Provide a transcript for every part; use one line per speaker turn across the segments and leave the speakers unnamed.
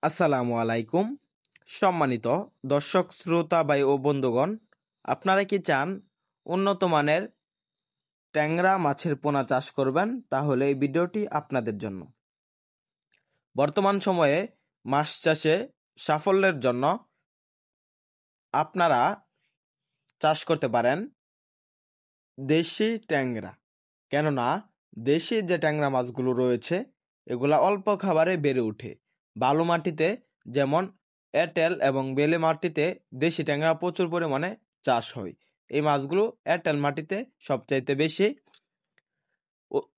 আসসালামু আলাইকুম। সম্মানিত দর্শক শ্রোতা ভাই ও বন্ধুগণ, আপনারা কি চান উন্নত মানের ট্যাংরা মাছের পোনা চাষ করবেন? তাহলে এই ভিডিওটি আপনাদের জন্য। বর্তমান সময়ে মাছ চাষে সাফল্যের জন্য আপনারা চাষ করতে পারেন দেশি ট্যাংরা। কেননা দেশি যে ট্যাংরা মাছগুলো রয়েছে এগুলা অল্প খাবারে বেড়ে ওঠে। বালু মাটিতে যেমন এঁটেল এবং বেলে মাটিতে দেশি ট্যাংরা প্রচুর পরিমাণে চাষ হয়। এই মাছগুলো এঁটেল মাটিতে সবচাইতে বেশি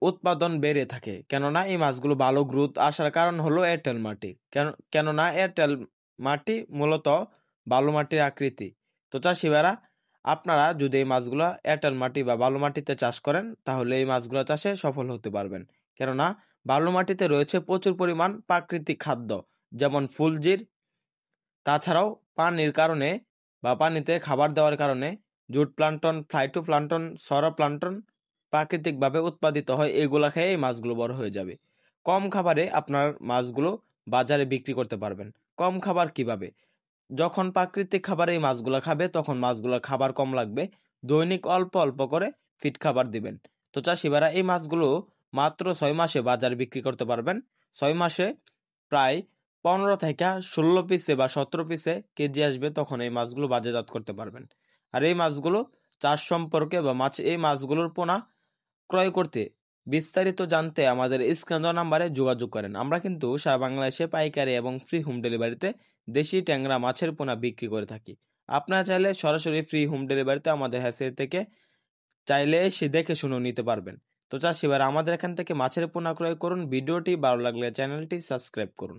উৎপাদন বেড়ে থাকে, কেননা এই মাছগুলো ভালো গ্রোথ আসার কারণ হলো এঁটেল মাটি। কেননা এঁটেল মাটি মূলত বালু মাটির আকৃতি। তো চাষি ভাইরা, আপনারা যদি এই মাছগুলো এঁটেল মাটি বা বালু মাটিতে চাষ করেন তাহলে এই মাছগুলো চাষে সফল হতে পারবেন। কেননা বালু মাটিতে রয়েছে প্রচুর পরিমাণ প্রাকৃতিক খাদ্য, যেমন ফুলজির। তাছাড়াও পানির কারণে বা পানিতে খাবার দেওয়ার কারণে জুট প্লান্টন, ফাইটোপ্লান্টন, সরোপ্লান্টন প্রাকৃতিকভাবে উৎপাদিত হয়। এগুলা খেয়ে এই মাছগুলো বড় হয়ে যাবে। কম খাবারে আপনার মাছগুলো বাজারে বিক্রি করতে পারবেন। কম খাবার কিভাবে? যখন প্রাকৃতিক খাবার এই মাছগুলো খাবে তখন মাছগুলোর খাবার কম লাগবে। দৈনিক অল্প অল্প করে ফিড খাবার দিবেন। তো চাষিবারা এই মাছগুলো মাত্র 6 মাসে বাজারে বিক্রি করতে পারবেন। 6 মাসে প্রায় 15 থেকে 16 পিসে বা 17 পিসে কেজি আসবে, তখন এই মাছগুলো বাজারজাত করতে পারবেন। আর এই মাছগুলো চাষ সম্পর্কে বা এই মাছগুলোর পোনা ক্রয় করতে বিস্তারিত জানতে আমাদের স্ক্রিনে দেওয়া নাম্বারে যোগাযোগ করেন। আমরা কিন্তু সারা বাংলাদেশে পাইকারি এবং ফ্রি হোম ডেলিভারিতে দেশি ট্যাংরা মাছের পোনা বিক্রি করে থাকি। আপনারা চাইলে সরাসরি ফ্রি হোম ডেলিভারিতে আমাদের হ্যাচারি থেকে চাইলে এসে দেখে শুনেও নিতে পারবেন। তো চাষি ভাইরা, আমাদের এখান থেকে মাছের পোনা ক্রয় করুন। ভিডিওটি ভালো লাগলে চ্যানেলটি সাবস্ক্রাইব করুন।